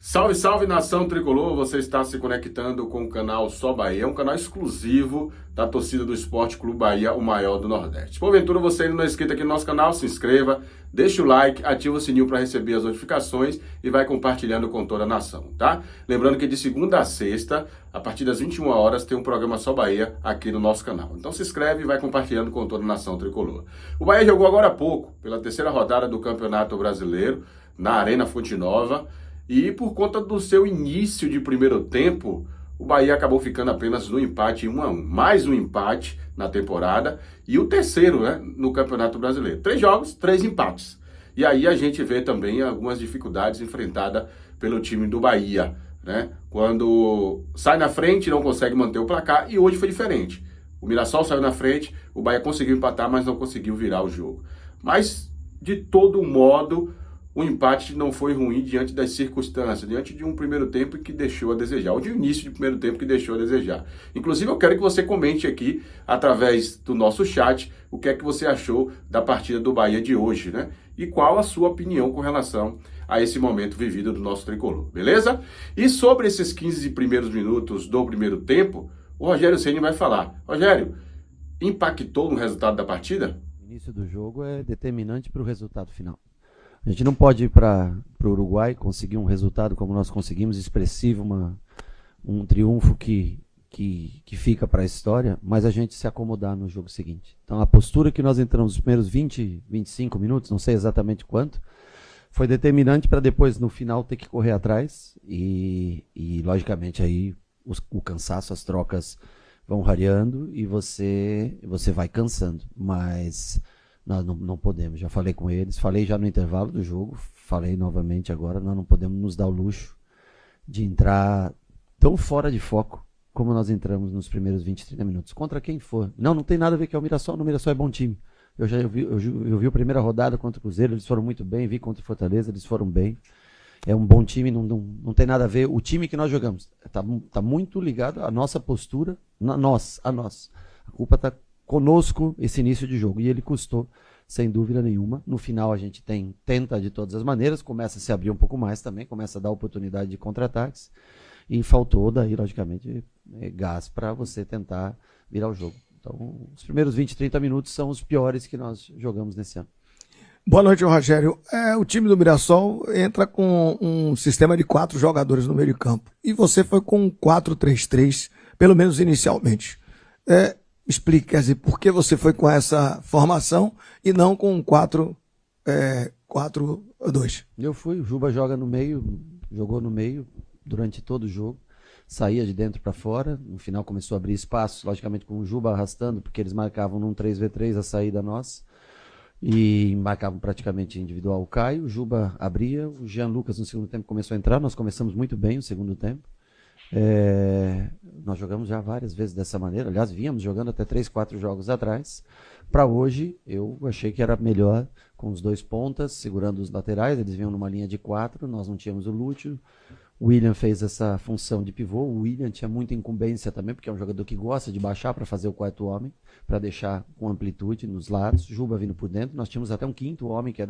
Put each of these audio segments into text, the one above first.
Salve, salve nação tricolor, você está se conectando com o canal Só Bahia, um canal exclusivo da torcida do Esporte Clube Bahia, o maior do Nordeste. Porventura você ainda não é inscrito aqui no nosso canal, se inscreva, deixa o like, ativa o sininho para receber as notificações e vai compartilhando com toda a nação, tá? Lembrando que de segunda a sexta, a partir das 21 horas, tem um programa Só Bahia aqui no nosso canal. Então se inscreve e vai compartilhando com toda a nação tricolor. O Bahia jogou agora há pouco, pela terceira rodada do Campeonato Brasileiro, na Arena Fonte Nova. E por conta do seu início de primeiro tempo, o Bahia acabou ficando apenas no empate 1-1. Mais um empate na temporada e o terceiro, no Campeonato Brasileiro. 3 jogos, 3 empates. E aí a gente vê também algumas dificuldades enfrentadas pelo time do Bahia, né? Quando sai na frente, não consegue manter o placar, e hoje foi diferente. O Mirassol saiu na frente, o Bahia conseguiu empatar, mas não conseguiu virar o jogo. Mas, de todo modo, o empate não foi ruim diante das circunstâncias, diante de um primeiro tempo que deixou a desejar, ou de um início de primeiro tempo que deixou a desejar. Inclusive, eu quero que você comente aqui, através do nosso chat, o que é que você achou da partida do Bahia de hoje, né? E qual a sua opinião com relação a esse momento vivido do nosso tricolor, beleza? E sobre esses 15 primeiros minutos do primeiro tempo, o Rogério Ceni vai falar. Rogério, impactou no resultado da partida? O início do jogo é determinante para o resultado final. A gente não pode ir para o Uruguai conseguir um resultado como nós conseguimos, expressivo, um triunfo que fica para a história, mas a gente se acomodar no jogo seguinte. Então a postura que nós entramos nos primeiros 20, 25 minutos, não sei exatamente quanto, foi determinante para depois no final ter que correr atrás e logicamente aí o cansaço, as trocas vão rareando e você vai cansando, mas nós não podemos, já falei com eles, falei já no intervalo do jogo, falei novamente agora, nós não podemos nos dar o luxo de entrar tão fora de foco como nós entramos nos primeiros 20, 30 minutos, contra quem for. Não tem nada a ver com o Mirassol, o Mirassol é bom time. Eu vi a primeira rodada contra o Cruzeiro, eles foram muito bem, vi contra o Fortaleza, eles foram bem. É um bom time, não tem nada a ver. O time que nós jogamos tá muito ligado à nossa postura, a nós. A culpa está conosco esse início de jogo, e ele custou, sem dúvida nenhuma. No final a gente tenta de todas as maneiras, começa a se abrir um pouco mais também, começa a dar oportunidade de contra-ataques, e faltou daí, logicamente, gás para você tentar virar o jogo. Então, os primeiros 20, 30 minutos são os piores que nós jogamos nesse ano. Boa noite, Rogério. O time do Mirassol entra com um sistema de 4 jogadores no meio de campo, e você foi com um 4-3-3, pelo menos inicialmente. Explique, quer dizer, por que você foi com essa formação e não com um 4-2? Eu fui, o Juba jogou no meio durante todo o jogo, saía de dentro para fora, no final começou a abrir espaço, logicamente com o Juba arrastando, porque eles marcavam num 3v3 a saída nossa, e marcavam praticamente individual o Caio, o Juba abria, o Jean Lucas no segundo tempo começou a entrar, nós começamos muito bem o segundo tempo. Nós jogamos já várias vezes dessa maneira, aliás, vínhamos jogando até 3, 4 jogos atrás. Para hoje, eu achei que era melhor com os 2 pontas, segurando os laterais, eles vinham numa linha de 4, nós não tínhamos o Lúcio. O William fez essa função de pivô, o William tinha muita incumbência também, porque é um jogador que gosta de baixar para fazer o quarto homem, para deixar com amplitude nos lados, Juba vindo por dentro, nós tínhamos até um quinto homem, que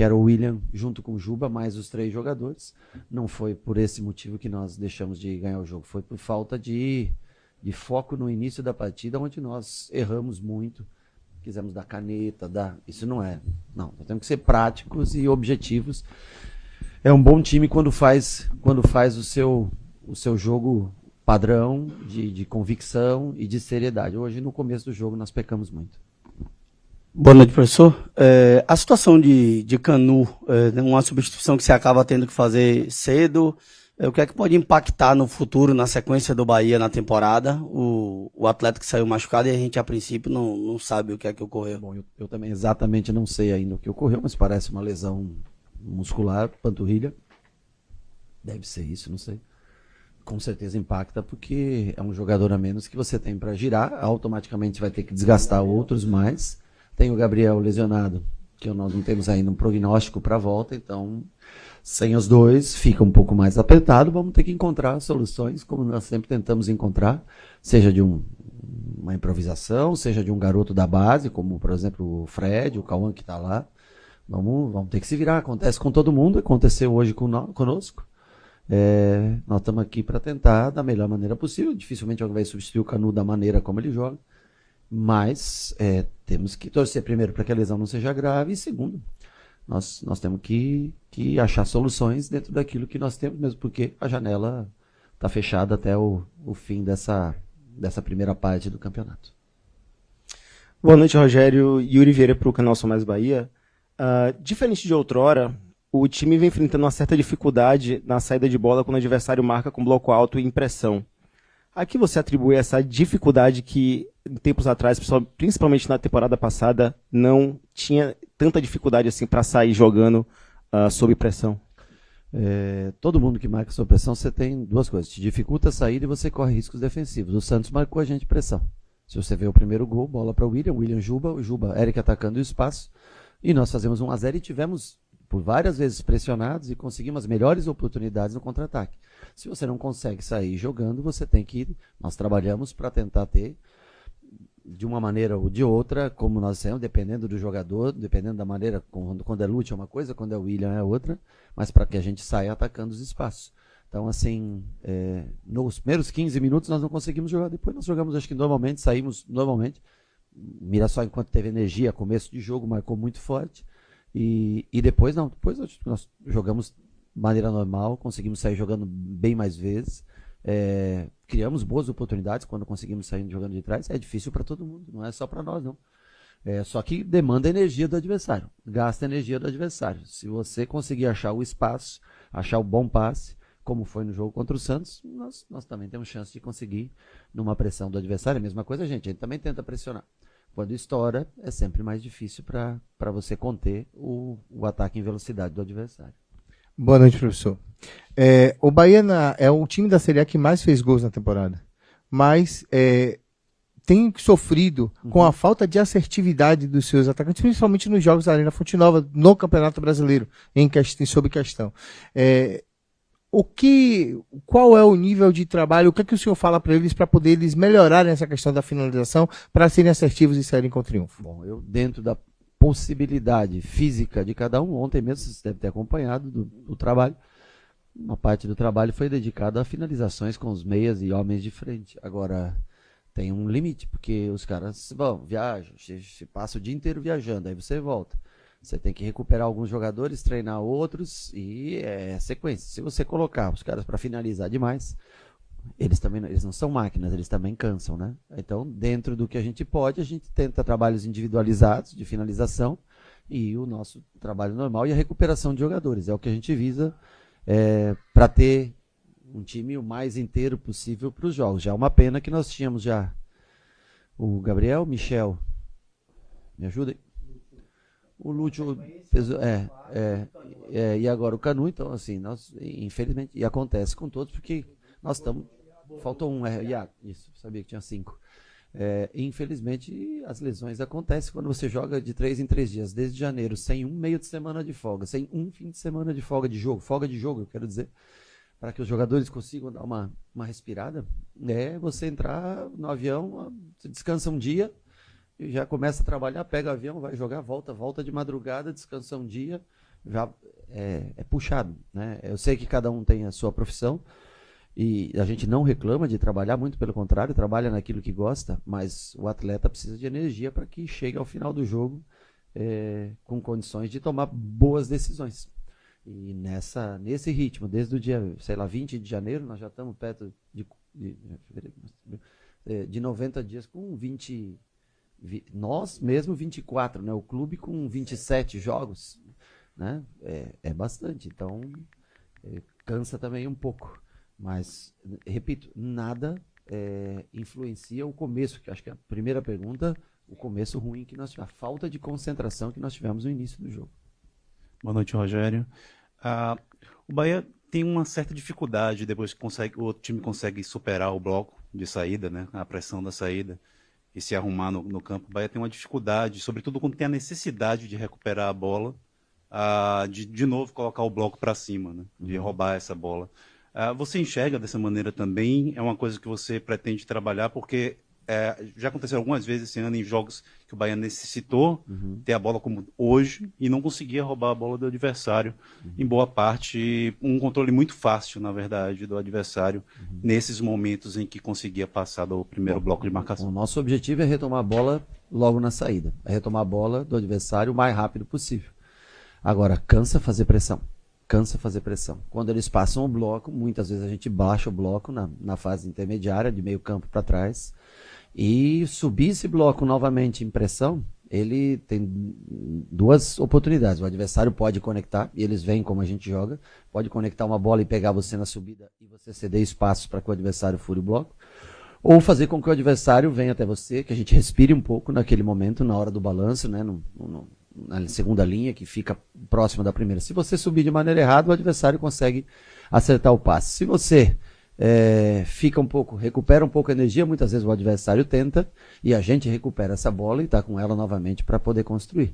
era o William junto com o Juba, mais os 3 jogadores. Não foi por esse motivo que nós deixamos de ganhar o jogo, foi por falta de foco no início da partida, onde nós erramos muito, quisemos dar caneta, isso não é. Não, nós temos que ser práticos e objetivos. É um bom time quando faz o seu jogo padrão de convicção e de seriedade. Hoje, no começo do jogo, nós pecamos muito. Boa noite, professor. A situação de Canu, uma substituição que você acaba tendo que fazer cedo, o que é que pode impactar no futuro, na sequência do Bahia na temporada? O atleta que saiu machucado e a gente, a princípio, não sabe o que é que ocorreu. Bom, eu também exatamente não sei ainda o que ocorreu, mas parece uma lesão muscular, panturrilha. Deve ser isso, não sei. Com certeza impacta, porque é um jogador a menos que você tem para girar, automaticamente vai ter que desgastar outros mais. Tem o Gabriel lesionado, que nós não temos ainda um prognóstico para a volta, então, sem os 2, fica um pouco mais apertado, vamos ter que encontrar soluções, como nós sempre tentamos encontrar, seja de uma improvisação, seja de um garoto da base, como, por exemplo, o Fred, o Cauã que está lá. Vamos ter que se virar, acontece com todo mundo, aconteceu hoje conosco. Nós estamos aqui para tentar da melhor maneira possível. Dificilmente alguém vai substituir o Canu da maneira como ele joga. Mas temos que torcer primeiro para que a lesão não seja grave e segundo, nós temos que achar soluções dentro daquilo que nós temos, mesmo porque a janela está fechada até o fim dessa primeira parte do campeonato. Boa noite, Rogério. Yuri Vieira para o canal Sou Mais Bahia. Diferente de outrora, o time vem enfrentando uma certa dificuldade na saída de bola quando o adversário marca com bloco alto e impressão. A que você atribui essa dificuldade que, em tempos atrás, principalmente na temporada passada, não tinha tanta dificuldade assim para sair jogando sob pressão? Todo mundo que marca sob pressão, você tem duas coisas. Te dificulta a saída e você corre riscos defensivos. O Santos marcou a gente pressão. Se você vê o primeiro gol, bola para o William Juba, o Juba, Eric atacando o espaço, e nós fazemos 1-0 e tivemos por várias vezes pressionados e conseguimos as melhores oportunidades no contra-ataque. Se você não consegue sair jogando, você tem que ir. Nós trabalhamos para tentar ter, de uma maneira ou de outra, como nós dissemos, dependendo do jogador, dependendo da maneira, quando é Lute é uma coisa, quando é William é outra, mas para que a gente saia atacando os espaços. Então, assim, nos primeiros 15 minutos nós não conseguimos jogar, depois nós jogamos, acho que normalmente, saímos normalmente. Mirassol, enquanto teve energia, começo de jogo, marcou muito forte. E depois não, depois nós jogamos de maneira normal, conseguimos sair jogando bem mais vezes, criamos boas oportunidades quando conseguimos sair jogando de trás. É difícil para todo mundo, não é só para nós não. Só que demanda energia do adversário, gasta energia do adversário. Se você conseguir achar o espaço, achar o bom passe, como foi no jogo contra o Santos, nós também temos chance de conseguir numa pressão do adversário. A mesma coisa a gente também tenta pressionar. Quando estoura, é sempre mais difícil para você conter o ataque em velocidade do adversário. Boa noite, professor. O Bahia é o time da Série A que mais fez gols na temporada, mas tem sofrido com a falta de assertividade dos seus atacantes, principalmente nos jogos da Arena Fonte Nova, no Campeonato Brasileiro, sob questão. Qual é o nível de trabalho, o que é que o senhor fala para eles para poder eles melhorarem essa questão da finalização, para serem assertivos e saírem com triunfo? Bom, eu dentro da possibilidade física de cada um, ontem mesmo você deve ter acompanhado do trabalho, uma parte do trabalho foi dedicada a finalizações com os meias e homens de frente. Agora, tem um limite, porque os caras viajam, você passa o dia inteiro viajando, aí você volta. Você tem que recuperar alguns jogadores, treinar outros e sequência. Se você colocar os caras para finalizar demais, eles não são máquinas, eles também cansam, né? Então, dentro do que a gente pode, a gente tenta trabalhos individualizados de finalização e o nosso trabalho normal e a recuperação de jogadores. É o que a gente visa para ter um time o mais inteiro possível para os jogos. Já é uma pena que nós tínhamos já o Gabriel, Michel, me ajudem? O Lúcio e agora o Canu, então assim, nós infelizmente, e acontece com todos, porque nós estamos, faltou um, isso, sabia que tinha 5. Infelizmente as lesões acontecem quando você joga de 3 em 3 dias, desde janeiro, sem um meio de semana de folga, sem um fim de semana de folga de jogo, eu quero dizer, para que os jogadores consigam dar uma respirada, você entrar no avião, você descansa um dia, e já começa a trabalhar, pega o avião, vai jogar, volta de madrugada, descansa um dia, já é puxado, né? Eu sei que cada um tem a sua profissão e a gente não reclama de trabalhar, muito pelo contrário, trabalha naquilo que gosta, mas o atleta precisa de energia para que chegue ao final do jogo com condições de tomar boas decisões. E nesse ritmo, desde o dia, 20 de janeiro, nós já estamos perto de 90 dias com 20... Nós mesmo 24, né? O clube com 27 jogos, né? É bastante, então cansa também um pouco, mas repito, nada influencia o começo, que acho que é a primeira pergunta, o começo ruim que nós tivemos, a falta de concentração que nós tivemos no início do jogo. Boa noite, Rogério. O Bahia tem uma certa dificuldade depois que o outro time consegue superar o bloco de saída, né? A pressão da saída e se arrumar no campo. O Bahia tem uma dificuldade, sobretudo quando tem a necessidade de recuperar a bola, de novo colocar o bloco para cima, né? De roubar essa bola. Você enxerga dessa maneira também? É uma coisa que você pretende trabalhar? Porque já aconteceu algumas vezes esse ano em jogos que o Bahia necessitou ter a bola como hoje e não conseguia roubar a bola do adversário. Em boa parte, um controle muito fácil, na verdade, do adversário nesses momentos em que conseguia passar do primeiro bloco de marcação. O nosso objetivo é retomar a bola logo na saída. É retomar a bola do adversário o mais rápido possível. Agora, cansa fazer pressão. Cansa fazer pressão. Quando eles passam o bloco, muitas vezes a gente baixa o bloco na fase intermediária, de meio campo para trás. E subir esse bloco novamente em pressão, ele tem duas oportunidades. O adversário pode conectar, e eles veem como a gente joga, pode conectar uma bola e pegar você na subida e você ceder espaço para que o adversário fure o bloco. Ou fazer com que o adversário venha até você, que a gente respire um pouco naquele momento, na hora do balanço, né, na segunda linha, que fica próxima da primeira. Se você subir de maneira errada, o adversário consegue acertar o passe. Se você fica um pouco, recupera um pouco a energia, muitas vezes o adversário tenta, e a gente recupera essa bola e está com ela novamente para poder construir.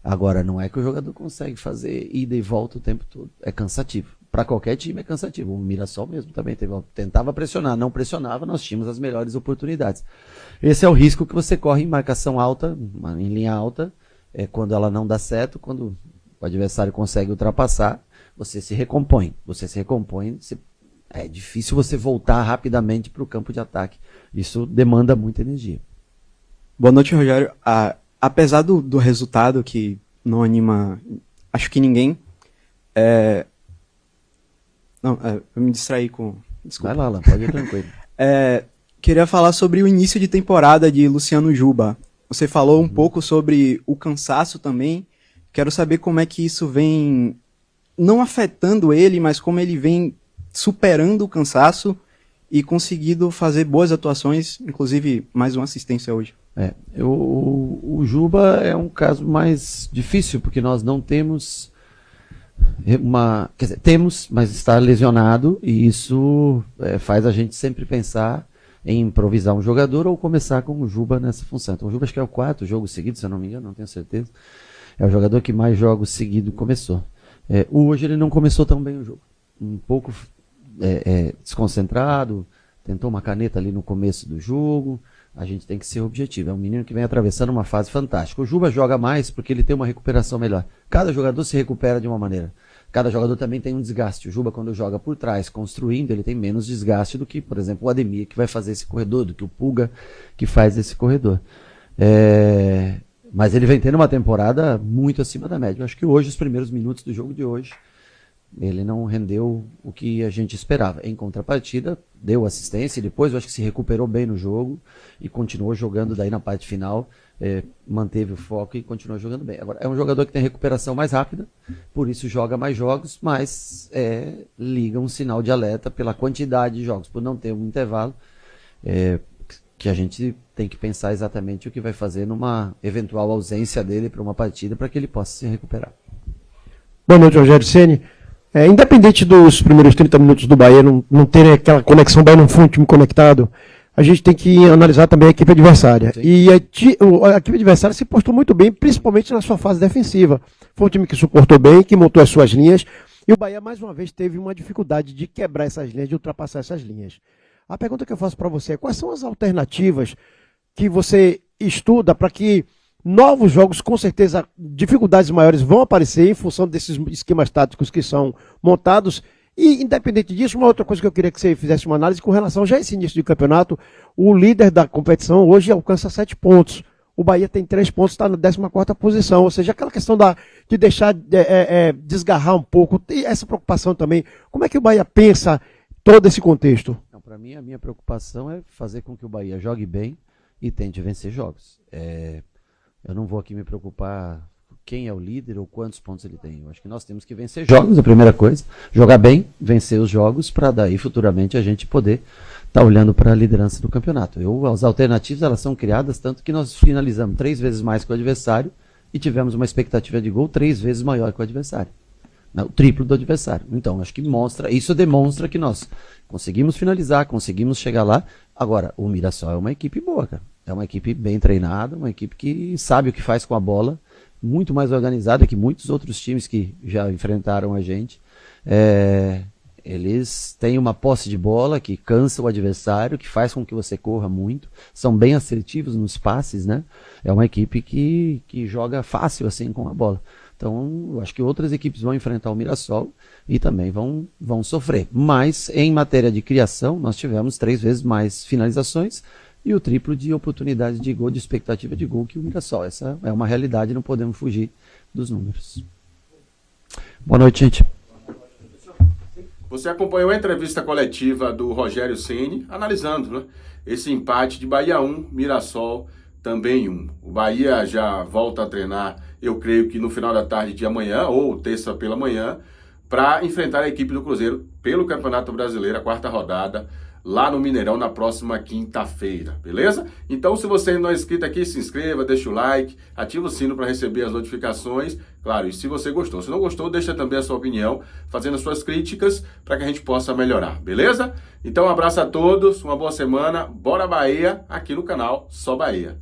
Agora, não é que o jogador consegue fazer ida e volta o tempo todo. É cansativo. Para qualquer time é cansativo. O Mirassol mesmo também tentava pressionar, não pressionava, nós tínhamos as melhores oportunidades. Esse é o risco que você corre em marcação alta, em linha alta, quando ela não dá certo, quando o adversário consegue ultrapassar, você se recompõe. É difícil você voltar rapidamente para o campo de ataque. Isso demanda muita energia. Boa noite, Rogério. Apesar do resultado que não anima, acho que ninguém, eu me distraí com... Desculpa. Vai lá, Alan, pode ir tranquilo. Queria falar sobre o início de temporada de Luciano Juba. Você falou um pouco sobre o cansaço também. Quero saber como é que isso vem, não afetando ele, mas como ele vem superando o cansaço e conseguindo fazer boas atuações, inclusive mais uma assistência hoje. O Juba é um caso mais difícil, porque nós não temos temos, mas está lesionado, e isso faz a gente sempre pensar em improvisar um jogador ou começar com o Juba nessa função. Então o Juba acho que é o 4º jogo seguido, se eu não me engano, não tenho certeza. É o jogador que mais jogos seguidos começou. Hoje ele não começou tão bem o jogo. Um pouco desconcentrado, tentou uma caneta ali no começo do jogo. A gente tem que ser objetivo. É um menino que vem atravessando uma fase fantástica. O Juba joga mais porque ele tem uma recuperação melhor. Cada jogador se recupera de uma maneira. Cada jogador também tem um desgaste. O Juba, quando joga por trás, construindo, ele tem menos desgaste do que, por exemplo, o Ademir, que vai fazer esse corredor, do que o Pulga, que faz esse corredor. Mas ele vem tendo uma temporada muito acima da média. Eu acho que hoje, os primeiros minutos do jogo de hoje, ele não rendeu o que a gente esperava. Em contrapartida, deu assistência e depois eu acho que se recuperou bem no jogo e continuou jogando daí na parte final, manteve o foco e continuou jogando bem. Agora, é um jogador que tem recuperação mais rápida, por isso joga mais jogos, mas liga um sinal de alerta pela quantidade de jogos, por não ter um intervalo, que a gente tem que pensar exatamente o que vai fazer numa eventual ausência dele para uma partida, para que ele possa se recuperar. Boa noite, Rogério Ceni. Independente dos primeiros 30 minutos do Bahia não terem aquela conexão, Bahia não foi um time conectado, a gente tem que analisar também a equipe adversária. Sim. E a equipe adversária se postou muito bem, principalmente na sua fase defensiva. Foi um time que suportou bem, que montou as suas linhas, e o Bahia mais uma vez teve uma dificuldade de quebrar essas linhas, de ultrapassar essas linhas. A pergunta que eu faço para você é: quais são as alternativas que você estuda para que novos jogos, com certeza, dificuldades maiores vão aparecer em função desses esquemas táticos que são montados? E, independente disso, uma outra coisa que eu queria que você fizesse uma análise com relação já a esse início de campeonato. O líder da competição hoje alcança 7 pontos. O Bahia tem 3 pontos, está na 14ª posição. Ou seja, aquela questão de deixar desgarrar um pouco, e essa preocupação também. Como é que o Bahia pensa todo esse contexto? Para mim, a minha preocupação é fazer com que o Bahia jogue bem e tente vencer jogos. Eu não vou aqui me preocupar quem é o líder ou quantos pontos ele tem. Eu acho que nós temos que vencer jogos, a primeira coisa. Jogar bem, vencer os jogos, para daí futuramente a gente poder estar olhando para a liderança do campeonato. As alternativas, elas são criadas, tanto que nós finalizamos 3 vezes mais que o adversário e tivemos uma expectativa de gol 3 vezes maior que o adversário. O triplo do adversário. Então, acho que isso demonstra que nós conseguimos finalizar, conseguimos chegar lá. Agora, o Mirassol é uma equipe boa, cara. É uma equipe bem treinada, uma equipe que sabe o que faz com a bola, muito mais organizada que muitos outros times que já enfrentaram a gente. Eles têm uma posse de bola que cansa o adversário, que faz com que você corra muito, são bem assertivos nos passes, né? É uma equipe que joga fácil assim com a bola. Então, eu acho que outras equipes vão enfrentar o Mirassol e também vão sofrer. Mas, em matéria de criação, nós tivemos 3 vezes mais finalizações e o triplo de oportunidades de gol, de expectativa de gol que o Mirassol. Essa é uma realidade, não podemos fugir dos números. Boa noite, gente. Você acompanhou a entrevista coletiva do Rogério Ceni, analisando, né, esse empate de Bahia 1, Mirassol também 1. O Bahia já volta a treinar, eu creio que no final da tarde de amanhã, ou terça pela manhã, para enfrentar a equipe do Cruzeiro pelo Campeonato Brasileiro, a 4ª rodada, lá no Mineirão, na próxima quinta-feira, beleza? Então, se você não é inscrito aqui, se inscreva, deixa o like, ativa o sino para receber as notificações, claro, e se você gostou. Se não gostou, deixa também a sua opinião, fazendo as suas críticas, para que a gente possa melhorar, beleza? Então, um abraço a todos, uma boa semana, bora Bahia, aqui no canal Só Bahia.